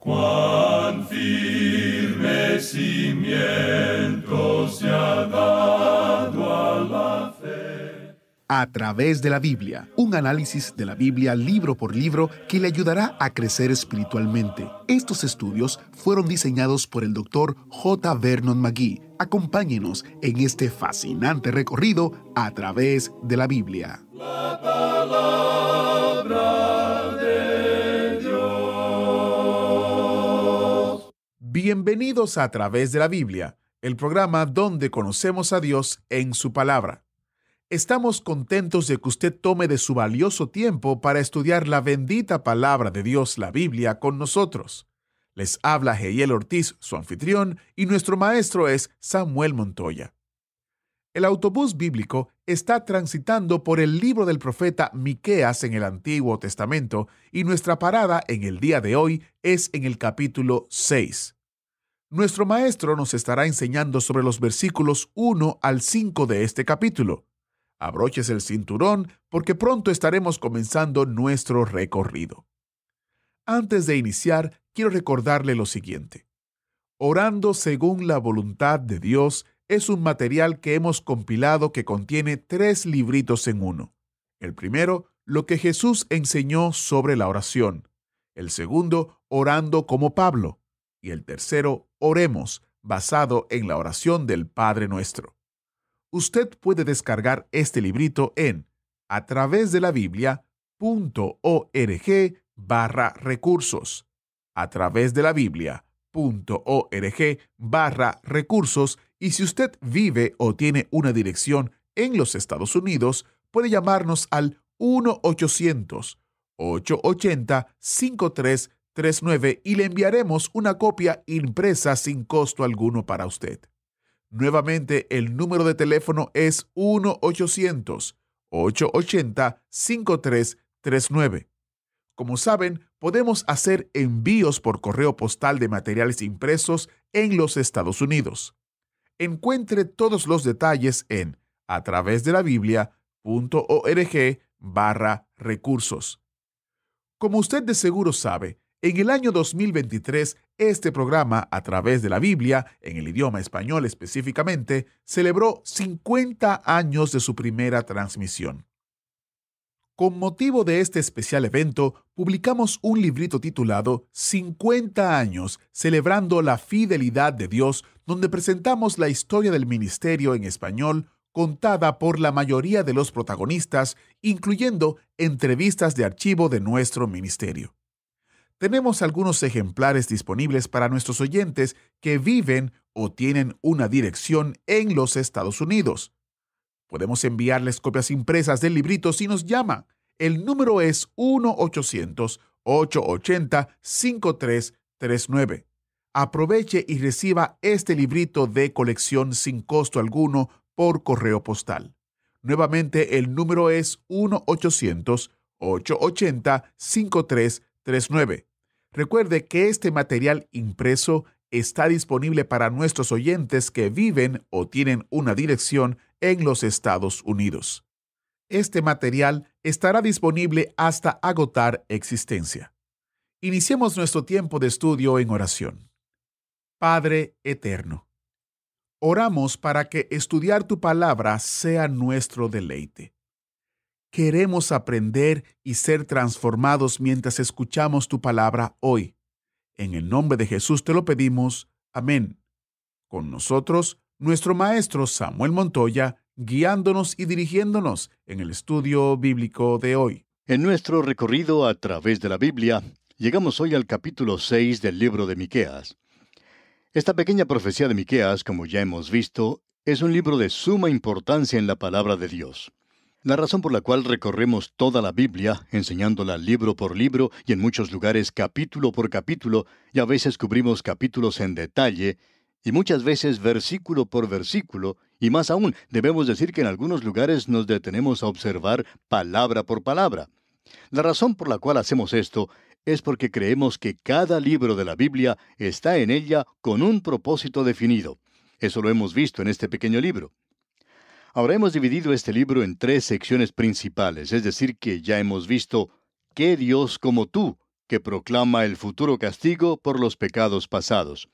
Cuán firme cimiento se ha dado a la fe. A través de la Biblia, un análisis de la Biblia libro por libro que le ayudará a crecer espiritualmente. Estos estudios fueron diseñados por el Dr. J. Vernon McGee. Acompáñenos en este fascinante recorrido a través de la Biblia. La palabra de Dios. Bienvenidos a Través de la Biblia, el programa donde conocemos a Dios en su palabra. Estamos contentos de que usted tome de su valioso tiempo para estudiar la bendita palabra de Dios, la Biblia, con nosotros. Les habla Jehiel Ortiz, su anfitrión, y nuestro maestro es Samuel Montoya. El autobús bíblico está transitando por el libro del profeta Miqueas en el Antiguo Testamento y nuestra parada en el día de hoy es en el capítulo 6. Nuestro maestro nos estará enseñando sobre los versículos 1 al 5 de este capítulo. Abróchese el cinturón porque pronto estaremos comenzando nuestro recorrido. Antes de iniciar, quiero recordarle lo siguiente. Orando según la voluntad de Dios es un material que hemos compilado que contiene 3 libritos en uno. El primero, lo que Jesús enseñó sobre la oración. El segundo, orando como Pablo. Y el tercero, oremos, basado en la oración del Padre Nuestro. Usted puede descargar este librito en atravesdelabiblia.org/recursos. atravesdelabiblia.org/recursos, y si usted vive o tiene una dirección en los Estados Unidos, puede llamarnos al 1-800-880-5339 y le enviaremos una copia impresa sin costo alguno para usted. Nuevamente, el número de teléfono es 1-800-880-5339. Como saben, podemos hacer envíos por correo postal de materiales impresos en los Estados Unidos. Encuentre todos los detalles en atravesdelabiblia.org/recursos. Como usted de seguro sabe, en el año 2023, este programa, A Través de la Biblia, en el idioma español específicamente, celebró 50 años de su primera transmisión. Con motivo de este especial evento, publicamos un librito titulado 50 años, celebrando la fidelidad de Dios, donde presentamos la historia del ministerio en español, contada por la mayoría de los protagonistas, incluyendo entrevistas de archivo de nuestro ministerio. Tenemos algunos ejemplares disponibles para nuestros oyentes que viven o tienen una dirección en los Estados Unidos. Podemos enviarles copias impresas del librito si nos llama. El número es 1-800-880-5339. Aproveche y reciba este librito de colección sin costo alguno por correo postal. Nuevamente, el número es 1-800-880-5339. Recuerde que este material impreso está disponible para nuestros oyentes que viven o tienen una dirección en los Estados Unidos. Este material estará disponible hasta agotar existencia. Iniciemos nuestro tiempo de estudio en oración. Padre eterno, oramos para que estudiar tu palabra sea nuestro deleite. Queremos aprender y ser transformados mientras escuchamos tu palabra hoy. En el nombre de Jesús te lo pedimos. Amén. Con nosotros, nuestro maestro Samuel Montoya, guiándonos y dirigiéndonos en el estudio bíblico de hoy. En nuestro recorrido a través de la Biblia, llegamos hoy al capítulo 6 del libro de Miqueas. Esta pequeña profecía de Miqueas, como ya hemos visto, es un libro de suma importancia en la palabra de Dios. La razón por la cual recorremos toda la Biblia, enseñándola libro por libro y en muchos lugares capítulo por capítulo, y a veces cubrimos capítulos en detalle, y muchas veces versículo por versículo, y más aún, debemos decir que en algunos lugares nos detenemos a observar palabra por palabra. La razón por la cual hacemos esto es porque creemos que cada libro de la Biblia está en ella con un propósito definido. Eso lo hemos visto en este pequeño libro. Ahora hemos dividido este libro en 3 secciones principales, es decir, que ya hemos visto ¿qué Dios como tú? que proclama el futuro castigo por los pecados pasados.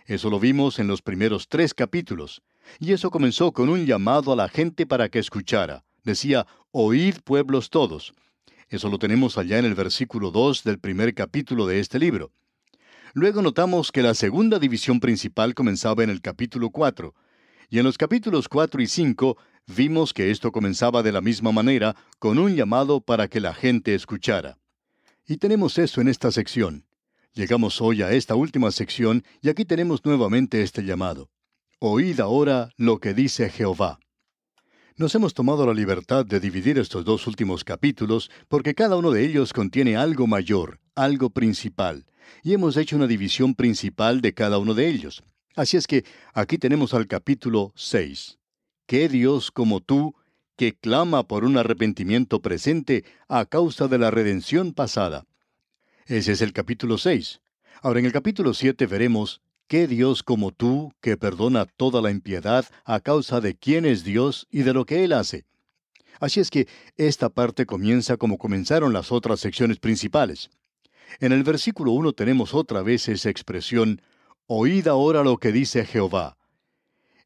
Eso lo vimos en los primeros 3 capítulos. Y eso comenzó con un llamado a la gente para que escuchara. Decía, oíd pueblos todos. Eso lo tenemos allá en el versículo 2 del primer capítulo de este libro. Luego notamos que la segunda división principal comenzaba en el capítulo 4. Y en los capítulos 4 y 5 vimos que esto comenzaba de la misma manera, con un llamado para que la gente escuchara. Y tenemos eso en esta sección. Llegamos hoy a esta última sección y aquí tenemos nuevamente este llamado. Oíd ahora lo que dice Jehová. Nos hemos tomado la libertad de dividir estos 2 últimos capítulos porque cada uno de ellos contiene algo mayor, algo principal, y hemos hecho una división principal de cada uno de ellos. Así es que aquí tenemos al capítulo 6. ¿Qué Dios como tú, que clama por un arrepentimiento presente a causa de la redención pasada? Ese es el capítulo 6. Ahora en el capítulo 7 veremos ¿qué Dios como tú, que perdona toda la impiedad a causa de quién es Dios y de lo que Él hace? Así es que esta parte comienza como comenzaron las otras secciones principales. En el versículo 1 tenemos otra vez esa expresión, oíd ahora lo que dice Jehová.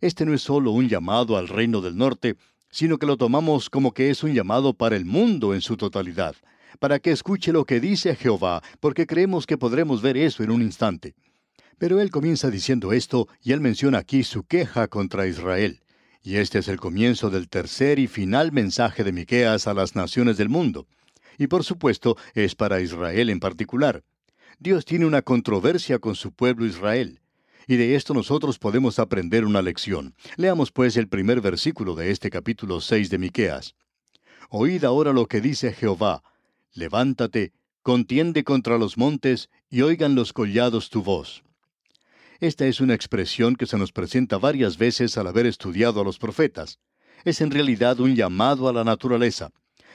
Este no es solo un llamado al reino del norte, sino que lo tomamos como que es un llamado para el mundo en su totalidad, para que escuche lo que dice Jehová, porque creemos que podremos ver eso en un instante. Pero él comienza diciendo esto, y él menciona aquí su queja contra Israel. Y este es el comienzo del tercer y final mensaje de Miqueas a las naciones del mundo. Y por supuesto, es para Israel en particular. Dios tiene una controversia con su pueblo Israel. Y de esto nosotros podemos aprender una lección. Leamos pues el primer versículo de este capítulo 6 de Miqueas. Oíd ahora lo que dice Jehová. Levántate, contiende contra los montes, y oigan los collados tu voz. Esta es una expresión que se nos presenta varias veces al haber estudiado a los profetas. Es en realidad un llamado a la naturaleza.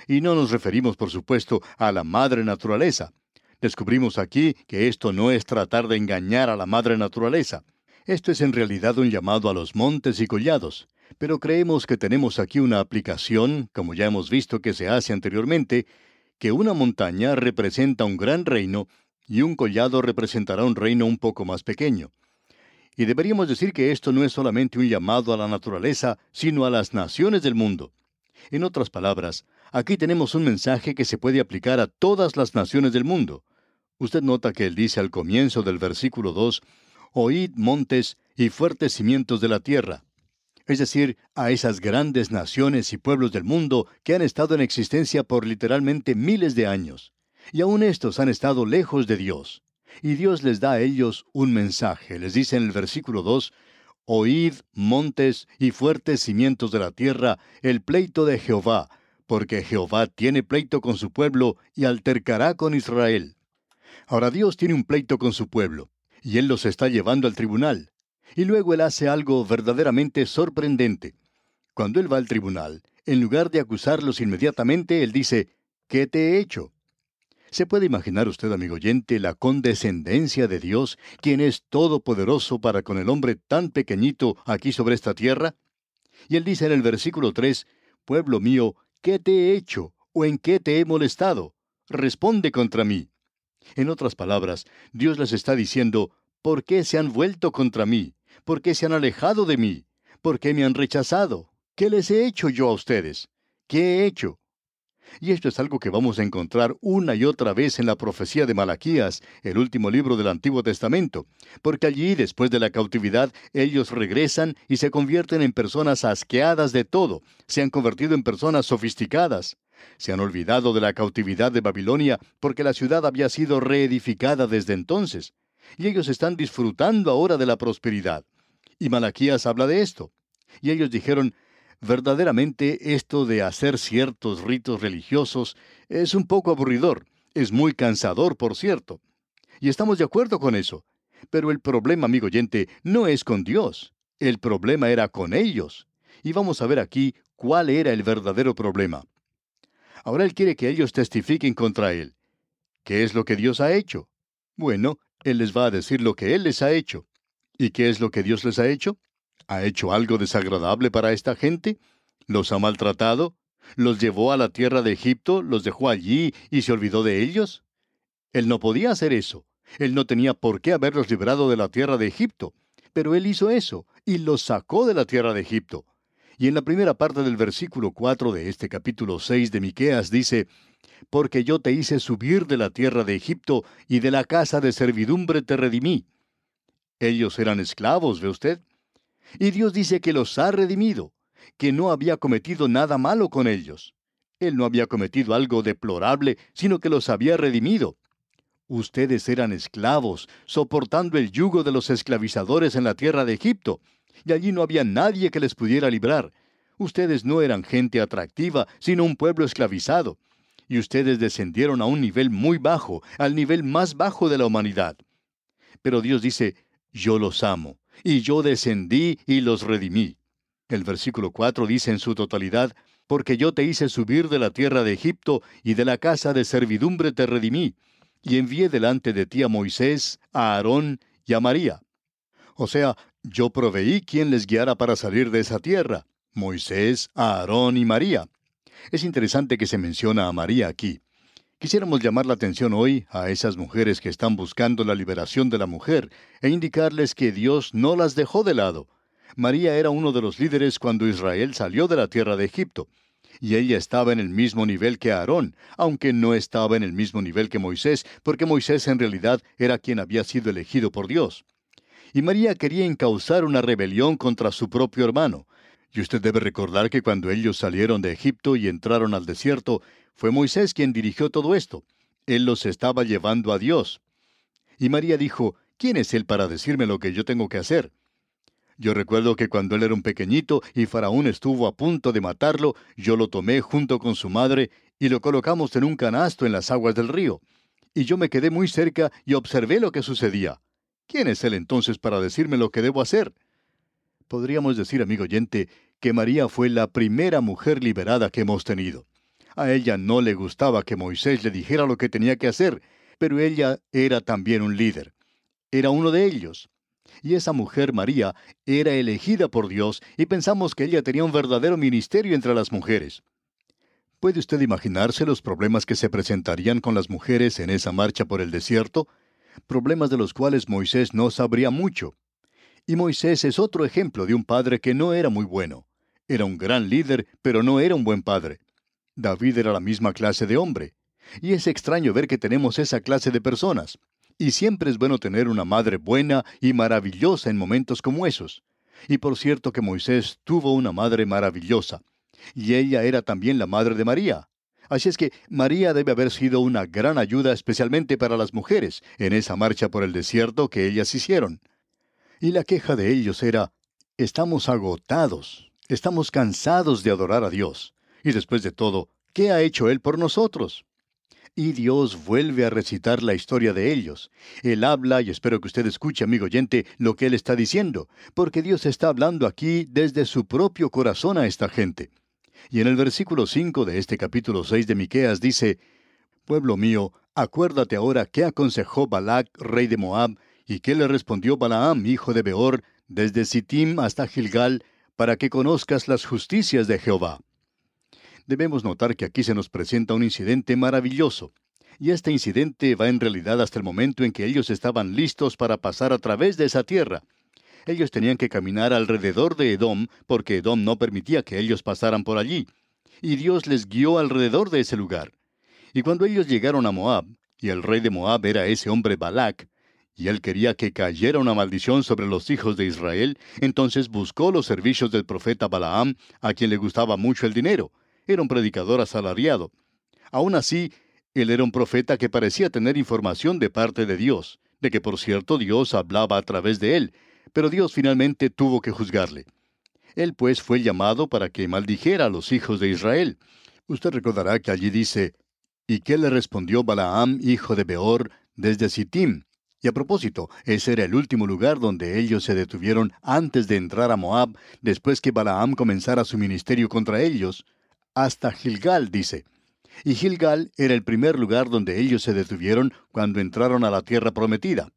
Y no nos referimos, por supuesto, a la madre naturaleza. Descubrimos aquí que esto no es tratar de engañar a la madre naturaleza. Esto es en realidad un llamado a los montes y collados. Pero creemos que tenemos aquí una aplicación, como ya hemos visto que se hace anteriormente, que una montaña representa un gran reino y un collado representará un reino un poco más pequeño. Y deberíamos decir que esto no es solamente un llamado a la naturaleza, sino a las naciones del mundo. En otras palabras, aquí tenemos un mensaje que se puede aplicar a todas las naciones del mundo. Usted nota que él dice al comienzo del versículo 2, oíd montes y fuertes cimientos de la tierra. Es decir, a esas grandes naciones y pueblos del mundo que han estado en existencia por literalmente miles de años. Y aún estos han estado lejos de Dios. Y Dios les da a ellos un mensaje. Les dice en el versículo 2, oíd montes y fuertes cimientos de la tierra, el pleito de Jehová, porque Jehová tiene pleito con su pueblo y altercará con Israel. Ahora Dios tiene un pleito con su pueblo, y Él los está llevando al tribunal. Y luego Él hace algo verdaderamente sorprendente. Cuando Él va al tribunal, en lugar de acusarlos inmediatamente, Él dice, ¿qué te he hecho? ¿Se puede imaginar usted, amigo oyente, la condescendencia de Dios, quien es todopoderoso para con el hombre tan pequeñito aquí sobre esta tierra? Y Él dice en el versículo 3, pueblo mío, ¿qué te he hecho? ¿O en qué te he molestado? Responde contra mí. En otras palabras, Dios les está diciendo, ¿por qué se han vuelto contra mí? ¿Por qué se han alejado de mí? ¿Por qué me han rechazado? ¿Qué les he hecho yo a ustedes? ¿Qué he hecho? Y esto es algo que vamos a encontrar una y otra vez en la profecía de Malaquías, el último libro del Antiguo Testamento, porque allí, después de la cautividad, ellos regresan y se convierten en personas asqueadas de todo, se han convertido en personas sofisticadas. Se han olvidado de la cautividad de Babilonia porque la ciudad había sido reedificada desde entonces, y ellos están disfrutando ahora de la prosperidad. Y Malaquías habla de esto. Y ellos dijeron, verdaderamente esto de hacer ciertos ritos religiosos es un poco aburridor, es muy cansador, por cierto. Y estamos de acuerdo con eso. Pero el problema, amigo oyente, no es con Dios. El problema era con ellos. Y vamos a ver aquí cuál era el verdadero problema. Ahora Él quiere que ellos testifiquen contra Él. ¿Qué es lo que Dios ha hecho? Bueno, Él les va a decir lo que Él les ha hecho. ¿Y qué es lo que Dios les ha hecho? ¿Ha hecho algo desagradable para esta gente? ¿Los ha maltratado? ¿Los llevó a la tierra de Egipto, los dejó allí y se olvidó de ellos? Él no podía hacer eso. Él no tenía por qué haberlos librado de la tierra de Egipto. Pero Él hizo eso y los sacó de la tierra de Egipto. Y en la primera parte del versículo 4 de este capítulo 6 de Miqueas dice, porque yo te hice subir de la tierra de Egipto y de la casa de servidumbre te redimí. Ellos eran esclavos, ¿ve usted? Y Dios dice que los ha redimido, que no había cometido nada malo con ellos. Él no había cometido algo deplorable, sino que los había redimido. Ustedes eran esclavos, soportando el yugo de los esclavizadores en la tierra de Egipto, y allí no había nadie que les pudiera librar. Ustedes no eran gente atractiva, sino un pueblo esclavizado. Y ustedes descendieron a un nivel muy bajo, al nivel más bajo de la humanidad. Pero Dios dice, yo los amo, y yo descendí y los redimí. El versículo 4 dice en su totalidad, porque yo te hice subir de la tierra de Egipto, y de la casa de servidumbre te redimí, y envié delante de ti a Moisés, a Aarón y a María. O sea, yo proveí quien les guiara para salir de esa tierra, Moisés, Aarón y María. Es interesante que se menciona a María aquí. Quisiéramos llamar la atención hoy a esas mujeres que están buscando la liberación de la mujer e indicarles que Dios no las dejó de lado. María era uno de los líderes cuando Israel salió de la tierra de Egipto. Y ella estaba en el mismo nivel que Aarón, aunque no estaba en el mismo nivel que Moisés, porque Moisés en realidad era quien había sido elegido por Dios. Y María quería encauzar una rebelión contra su propio hermano. Y usted debe recordar que cuando ellos salieron de Egipto y entraron al desierto, fue Moisés quien dirigió todo esto. Él los estaba llevando a Dios. Y María dijo, ¿quién es él para decirme lo que yo tengo que hacer? Yo recuerdo que cuando él era un pequeñito y Faraón estuvo a punto de matarlo, yo lo tomé junto con su madre y lo colocamos en un canasto en las aguas del río. Y yo me quedé muy cerca y observé lo que sucedía. ¿Quién es él entonces para decirme lo que debo hacer? Podríamos decir, amigo oyente, que María fue la primera mujer liberada que hemos tenido. A ella no le gustaba que Moisés le dijera lo que tenía que hacer, pero ella era también un líder. Era uno de ellos. Y esa mujer, María, era elegida por Dios y pensamos que ella tenía un verdadero ministerio entre las mujeres. ¿Puede usted imaginarse los problemas que se presentarían con las mujeres en esa marcha por el desierto? Problemas de los cuales Moisés no sabría mucho. Y Moisés es otro ejemplo de un padre que no era muy bueno. Era un gran líder, pero no era un buen padre. David era la misma clase de hombre. Y es extraño ver que tenemos esa clase de personas. Y siempre es bueno tener una madre buena y maravillosa en momentos como esos. Y por cierto que Moisés tuvo una madre maravillosa. Y ella era también la madre de María. Así es que María debe haber sido una gran ayuda especialmente para las mujeres en esa marcha por el desierto que ellas hicieron. Y la queja de ellos era, estamos agotados, estamos cansados de adorar a Dios. Y después de todo, ¿qué ha hecho Él por nosotros? Y Dios vuelve a recitar la historia de ellos. Él habla, y espero que usted escuche, amigo oyente, lo que Él está diciendo, porque Dios está hablando aquí desde su propio corazón a esta gente. Y en el versículo 5 de este capítulo 6 de Miqueas dice, pueblo mío, acuérdate ahora qué aconsejó Balac, rey de Moab, y qué le respondió Balaam, hijo de Beor, desde Sittim hasta Gilgal, para que conozcas las justicias de Jehová. Debemos notar que aquí se nos presenta un incidente maravilloso. Y este incidente va en realidad hasta el momento en que ellos estaban listos para pasar a través de esa tierra. Ellos tenían que caminar alrededor de Edom, porque Edom no permitía que ellos pasaran por allí. Y Dios les guió alrededor de ese lugar. Y cuando ellos llegaron a Moab, y el rey de Moab era ese hombre Balac, y él quería que cayera una maldición sobre los hijos de Israel, entonces buscó los servicios del profeta Balaam, a quien le gustaba mucho el dinero. Era un predicador asalariado. Aún así, él era un profeta que parecía tener información de parte de Dios, de que por cierto Dios hablaba a través de él, pero Dios finalmente tuvo que juzgarle. Él pues fue llamado para que maldijera a los hijos de Israel. Usted recordará que allí dice, ¿y qué le respondió Balaam, hijo de Beor, desde Sittim? Y a propósito, ese era el último lugar donde ellos se detuvieron antes de entrar a Moab, después que Balaam comenzara su ministerio contra ellos, hasta Gilgal, dice. Y Gilgal era el primer lugar donde ellos se detuvieron cuando entraron a la tierra prometida.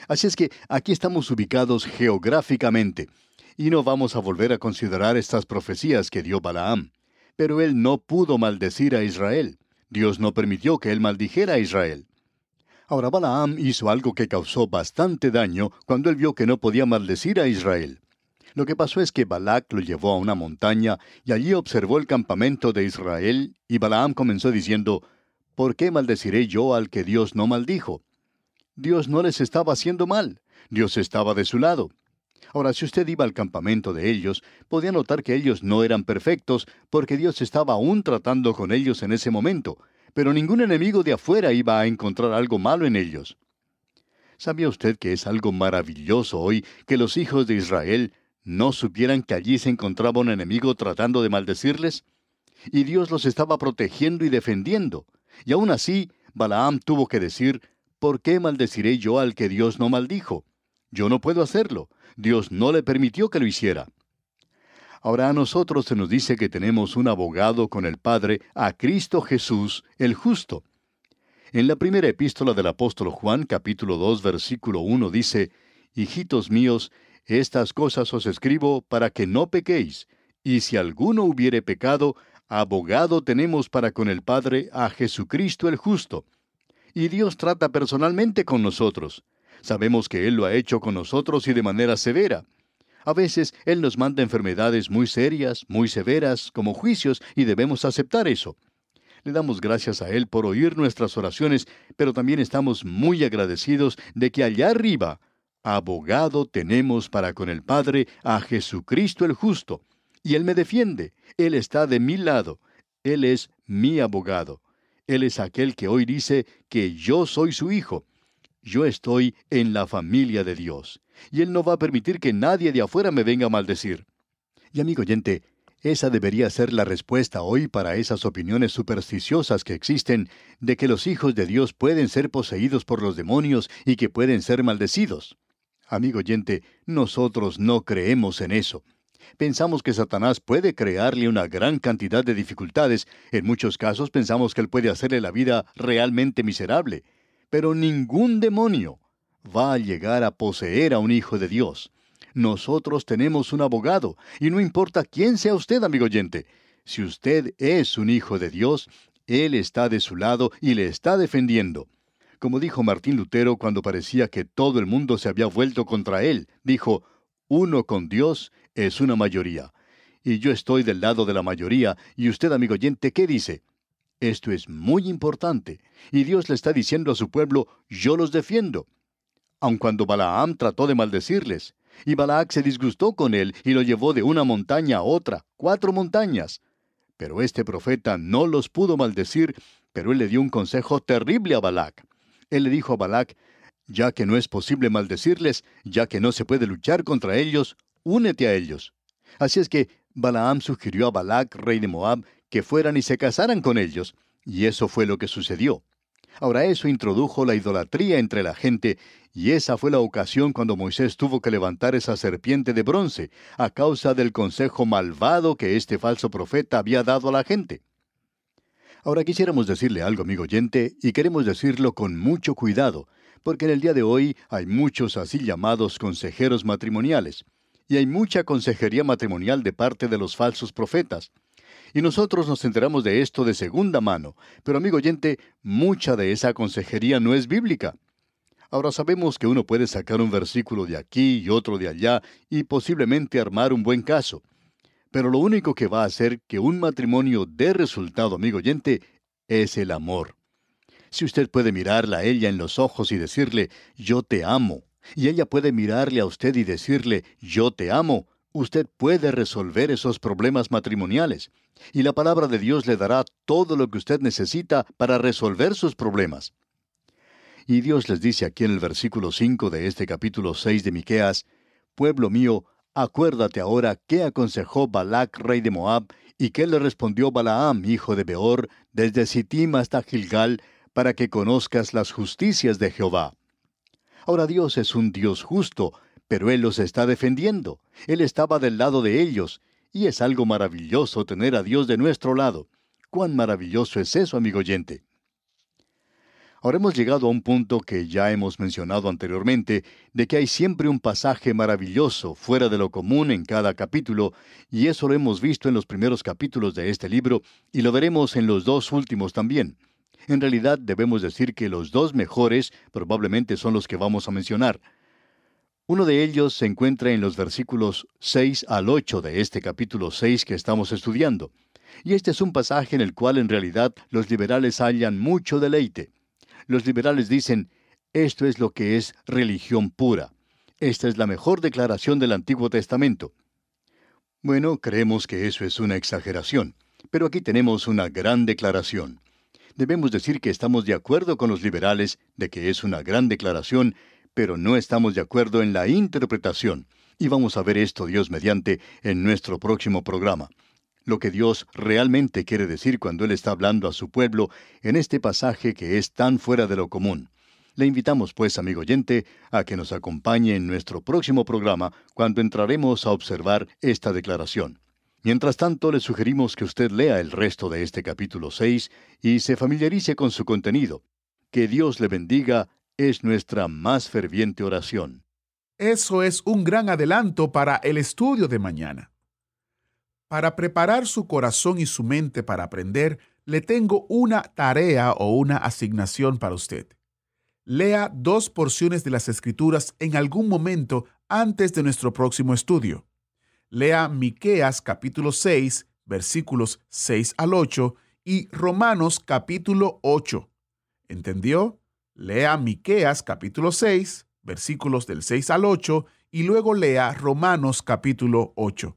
Así es que aquí estamos ubicados geográficamente, y no vamos a volver a considerar estas profecías que dio Balaam. Pero él no pudo maldecir a Israel. Dios no permitió que él maldijera a Israel. Ahora Balaam hizo algo que causó bastante daño cuando él vio que no podía maldecir a Israel. Lo que pasó es que Balac lo llevó a una montaña y allí observó el campamento de Israel, y Balaam comenzó diciendo, ¿por qué maldeciré yo al que Dios no maldijo? Dios no les estaba haciendo mal, Dios estaba de su lado. Ahora, si usted iba al campamento de ellos, podía notar que ellos no eran perfectos, porque Dios estaba aún tratando con ellos en ese momento, pero ningún enemigo de afuera iba a encontrar algo malo en ellos. ¿Sabía usted que es algo maravilloso hoy que los hijos de Israel no supieran que allí se encontraba un enemigo tratando de maldecirles? Y Dios los estaba protegiendo y defendiendo. Y aún así, Balaam tuvo que decir, ¿por qué maldeciré yo al que Dios no maldijo? Yo no puedo hacerlo. Dios no le permitió que lo hiciera. Ahora a nosotros se nos dice que tenemos un abogado con el Padre, a Cristo Jesús, el justo. En la primera epístola del apóstol Juan, capítulo 2, versículo 1, dice, Hijitos míos, estas cosas os escribo para que no pequéis, y si alguno hubiere pecado, abogado tenemos para con el Padre a Jesucristo el justo. Y Dios trata personalmente con nosotros. Sabemos que Él lo ha hecho con nosotros y de manera severa. A veces Él nos manda enfermedades muy serias, muy severas, como juicios, y debemos aceptar eso. Le damos gracias a Él por oír nuestras oraciones, pero también estamos muy agradecidos de que allá arriba, abogado tenemos para con el Padre a Jesucristo el justo. Y Él me defiende. Él está de mi lado. Él es mi abogado. Él es aquel que hoy dice que yo soy su hijo. Yo estoy en la familia de Dios. Y Él no va a permitir que nadie de afuera me venga a maldecir. Y amigo oyente, esa debería ser la respuesta hoy para esas opiniones supersticiosas que existen de que los hijos de Dios pueden ser poseídos por los demonios y que pueden ser maldecidos. Amigo oyente, nosotros no creemos en eso. Pensamos que Satanás puede crearle una gran cantidad de dificultades. En muchos casos pensamos que él puede hacerle la vida realmente miserable. Pero ningún demonio va a llegar a poseer a un hijo de Dios. Nosotros tenemos un abogado, y no importa quién sea usted, amigo oyente. Si usted es un hijo de Dios, Él está de su lado y le está defendiendo. Como dijo Martín Lutero cuando parecía que todo el mundo se había vuelto contra él, dijo, uno con Dios es una mayoría. Y yo estoy del lado de la mayoría, y usted, amigo oyente, ¿qué dice? Esto es muy importante, y Dios le está diciendo a su pueblo, yo los defiendo. Aun cuando Balaam trató de maldecirles, y Balac se disgustó con él y lo llevó de una montaña a otra, 4 montañas. Pero este profeta no los pudo maldecir, pero él le dio un consejo terrible a Balac. Él le dijo a Balac, ya que no es posible maldecirles, ya que no se puede luchar contra ellos, únete a ellos. Así es que Balaam sugirió a Balac, rey de Moab, que fueran y se casaran con ellos, y eso fue lo que sucedió. Ahora eso introdujo la idolatría entre la gente, y esa fue la ocasión cuando Moisés tuvo que levantar esa serpiente de bronce, a causa del consejo malvado que este falso profeta había dado a la gente. Ahora quisiéramos decirle algo, amigo oyente, y queremos decirlo con mucho cuidado, porque en el día de hoy hay muchos así llamados consejeros matrimoniales, y hay mucha consejería matrimonial de parte de los falsos profetas. Y nosotros nos enteramos de esto de segunda mano, pero amigo oyente, mucha de esa consejería no es bíblica. Ahora sabemos que uno puede sacar un versículo de aquí y otro de allá, y posiblemente armar un buen caso. Pero lo único que va a hacer que un matrimonio dé resultado, amigo oyente, es el amor. Si usted puede mirarla a ella en los ojos y decirle, yo te amo, y ella puede mirarle a usted y decirle, yo te amo, usted puede resolver esos problemas matrimoniales. Y la palabra de Dios le dará todo lo que usted necesita para resolver sus problemas. Y Dios les dice aquí en el versículo 5 de este capítulo 6 de Miqueas, pueblo mío, acuérdate ahora qué aconsejó Balac, rey de Moab, y qué le respondió Balaam, hijo de Beor, desde Sittim hasta Gilgal, para que conozcas las justicias de Jehová. Ahora Dios es un Dios justo, pero Él los está defendiendo. Él estaba del lado de ellos, y es algo maravilloso tener a Dios de nuestro lado. ¡Cuán maravilloso es eso, amigo oyente! Ahora hemos llegado a un punto que ya hemos mencionado anteriormente, de que hay siempre un pasaje maravilloso fuera de lo común en cada capítulo, y eso lo hemos visto en los primeros capítulos de este libro, y lo veremos en los 2 últimos también. En realidad debemos decir que los dos mejores probablemente son los que vamos a mencionar. Uno de ellos se encuentra en los versículos 6 al 8 de este capítulo 6 que estamos estudiando. Y este es un pasaje en el cual en realidad los liberales hallan mucho deleite. Los liberales dicen, esto es lo que es religión pura. Esta es la mejor declaración del Antiguo Testamento. Bueno, creemos que eso es una exageración, pero aquí tenemos una gran declaración. Debemos decir que estamos de acuerdo con los liberales de que es una gran declaración, pero no estamos de acuerdo en la interpretación. Y vamos a ver esto, Dios mediante, en nuestro próximo programa. Lo que Dios realmente quiere decir cuando Él está hablando a su pueblo en este pasaje que es tan fuera de lo común. Le invitamos, pues, amigo oyente, a que nos acompañe en nuestro próximo programa cuando entraremos a observar esta declaración. Mientras tanto, le sugerimos que usted lea el resto de este capítulo 6 y se familiarice con su contenido. Que Dios le bendiga es nuestra más ferviente oración. Eso es un gran adelanto para el estudio de mañana. Para preparar su corazón y su mente para aprender, le tengo una tarea o una asignación para usted. Lea 2 porciones de las Escrituras en algún momento antes de nuestro próximo estudio. Lea Miqueas capítulo 6, versículos 6 al 8 y Romanos capítulo 8. ¿Entendió? Lea Miqueas capítulo 6, versículos del 6 al 8 y luego lea Romanos capítulo 8.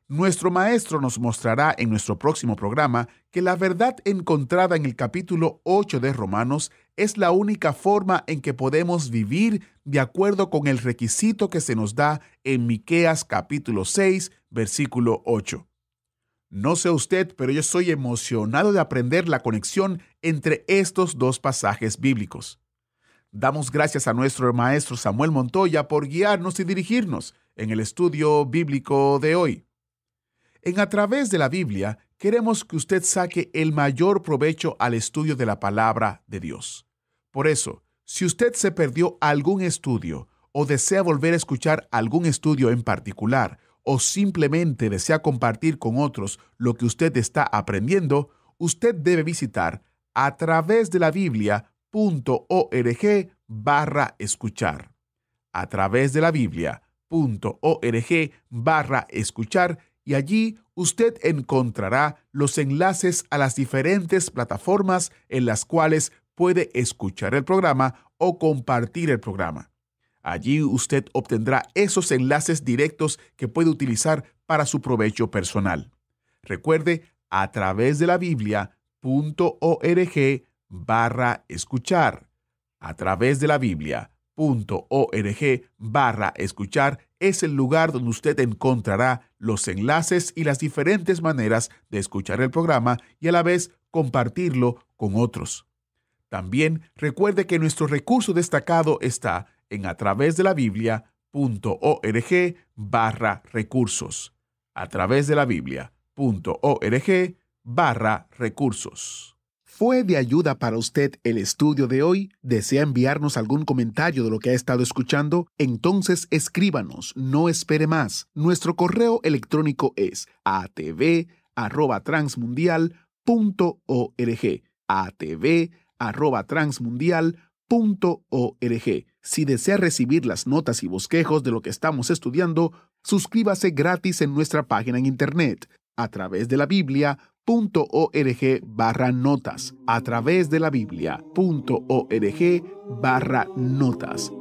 Nuestro maestro nos mostrará en nuestro próximo programa que la verdad encontrada en el capítulo 8 de Romanos es la única forma en que podemos vivir de acuerdo con el requisito que se nos da en Miqueas capítulo 6, versículo 8. No sé usted, pero yo estoy emocionado de aprender la conexión entre estos dos pasajes bíblicos. Damos gracias a nuestro maestro Samuel Montoya por guiarnos y dirigirnos en el estudio bíblico de hoy. En A Través de la Biblia, queremos que usted saque el mayor provecho al estudio de la palabra de Dios. Por eso, si usted se perdió algún estudio o desea volver a escuchar algún estudio en particular o simplemente desea compartir con otros lo que usted está aprendiendo, usted debe visitar atravesdelabiblia.org/escuchar. atravesdelabiblia.org/escuchar y allí usted encontrará los enlaces a las diferentes plataformas en las cuales puede escuchar el programa o compartir el programa. Allí usted obtendrá esos enlaces directos que puede utilizar para su provecho personal. Recuerde, atravesdelabiblia.org/escuchar. atravesdelabiblia.org/escuchar es el lugar donde usted encontrará los enlaces y las diferentes maneras de escuchar el programa y a la vez compartirlo con otros. También recuerde que nuestro recurso destacado está en atravesdelabiblia.org/recursos. atravesdelabiblia.org/recursos. ¿Fue de ayuda para usted el estudio de hoy? ¿Desea enviarnos algún comentario de lo que ha estado escuchando? Entonces escríbanos, no espere más. Nuestro correo electrónico es atv@transmundial.org. atv@transmundial.org. Si desea recibir las notas y bosquejos de lo que estamos estudiando, suscríbase gratis en nuestra página en internet atravesdelabiblia.org/notas. atravesdelabiblia.org/notas.